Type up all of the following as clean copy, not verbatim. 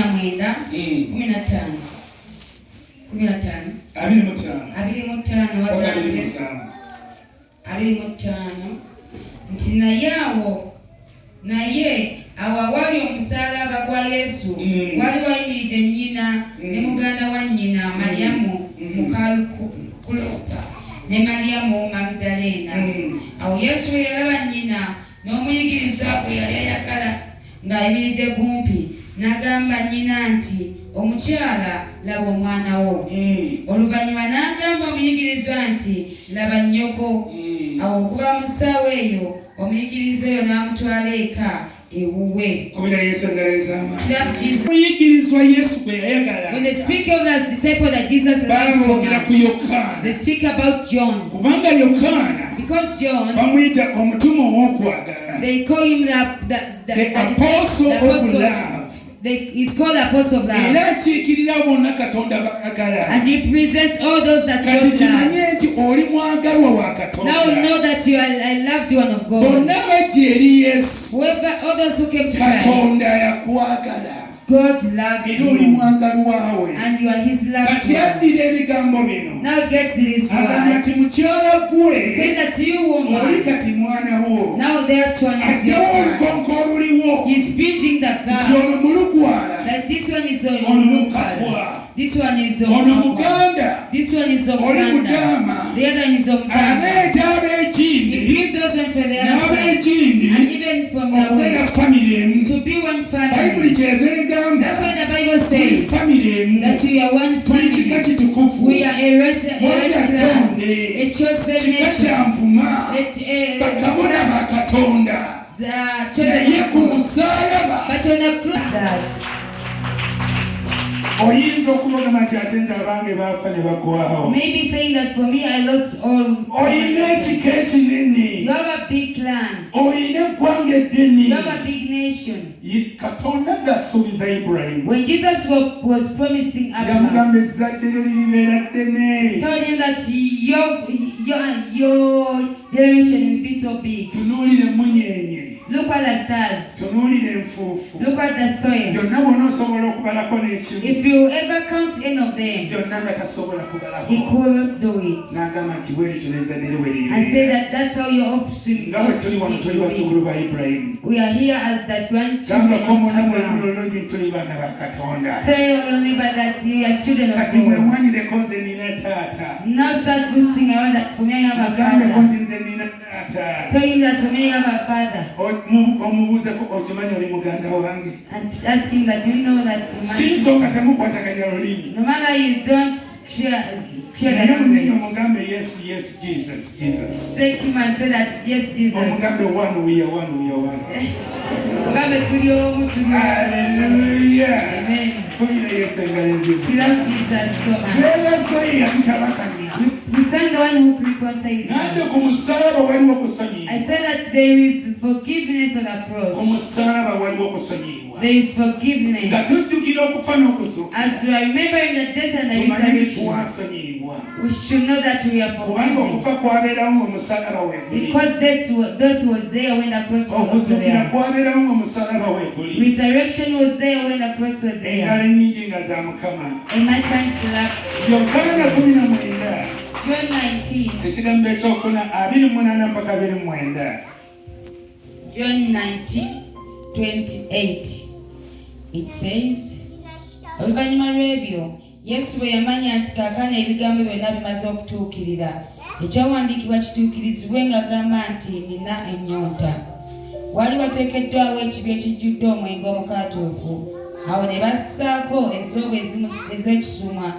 mwenda 15 nti naye awawali omusalaba gwa Yesu wali wayimiridde nnyina ne muganda wa nnyina Mariyamu Mukalukulopa ne Mariyamu Magdalena. Awo Yesu yalaba nnyina n'omuyigirizwa gwe yali ayagala ng'ayimiridde kumpi, n'agamba nnyina nti, omukyala, laba omwana wo. Oluvannyuma n'agamba omuyigirizwa nti, laba nnyoko. Awo okuva mu ssaawa eyo omuyigirizwa oyo n'amutwala eka ewuwe. When they speak of the disciple that Jesus loved so much, they speak about John. Because John, they call him the apostle of love. He's called the apostle of love. And he presents all those that God loves. Now know that you are a loved one of God. Whoever others who came to Christ, God loves you, and you are his loved one. Now get this word. Say that you, woman, now their turn is your son. He's preaching the God that this one is on local. This one is on Uganda. This one is on Uganda. The other one is on Uganda. He brings those one for the other side. And even from the west. To be one family. That's why the Bible says that we are one family. We are a race clan, a chosen nation. The chosen people. But on a cross. Maybe saying that for me I lost all. You have a big clan. You have a big nation. When Jesus was promising Abraham, he told him that your generation will be so big. Look at the stars. Look at the soil. If you ever count any of them, he couldn't do it. I say that that's how your offspring. We are here as that grandchildren of Abraham. Tell your neighbor that you are children of God. Now start boosting around that for me I have a father. Tell him that for me I have a father. And ask him that you know that no matter you don't share the language. Yes, Jesus. Take him and say that yes, Jesus. We are one. Hallelujah. Amen. We love Jesus so much. We thank the one who reconciled us. I said that there is forgiveness on the cross. There is forgiveness. As we are remembering the death and the resurrection, we should know that we are forgiven. Because death was there when the cross was there. Resurrection was there when the cross was there. In my time to laugh. John 19. John 19:28. It says, oluvannyuma lw'ebyo Yesu bwe yamanya nti kaakano ebigambo byonna bimaze okutuukirira, ekyawandiikibwa kituukirizibwe ng'agamba nti nina ennyonta. Wali wateekeddwawo ekibi ekijjudde omwenge omukaatuufu. Awo ne bassaako ezoobo ez'ekisumwa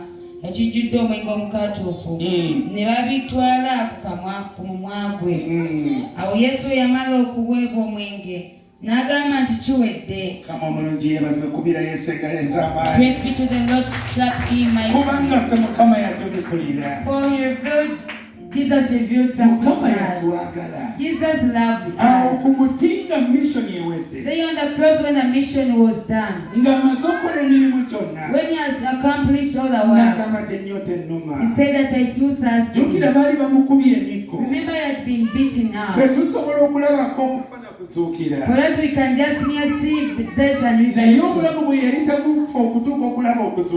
ekijjudde omwenge omukaatuufu, ne babitwala ku mumwa gwe. Awo Yesu yamala okuweebwa omwenge n'agamba nti kiwedde. Praise be to the Lord. Clap him, my for he revealed, Jesus revealed something to us. Jesus loved us. They on the cross when the mission was done. When he has accomplished all the work, he said that I feel thirsty. Remember, I had been beaten out. For us, we can just see death and resurrection.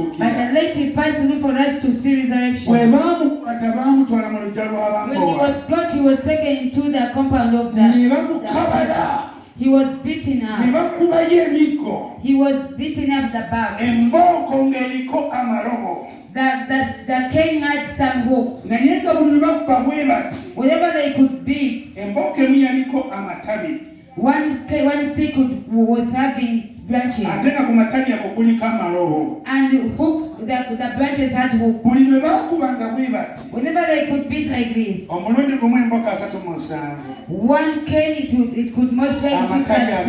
okuzuukira. But the late he passed through for us to see resurrection. Bwe baamukwata baamutwala mu luggya When he lw'abambowa. was caught, he was taken into the compound of Ne the bamukabala. he was beaten Ne up. bakubayo emiggo. He was beaten up the back. Embooko ng'eriko amalobo. The king had some hooks. Naye nga buli lwe bakuba bwe bati. Whenever they could beat, Embooko emu yaliko amatabi. one stick was having branches. Ate nga ku matabi ako kuliko amalobo. And hooks, the branches had hooks. Buli lwe baakubanga bwe bati. Whenever they could beat like this, Omulundi gumu embooko 37. one cane it could multiply into Amatabi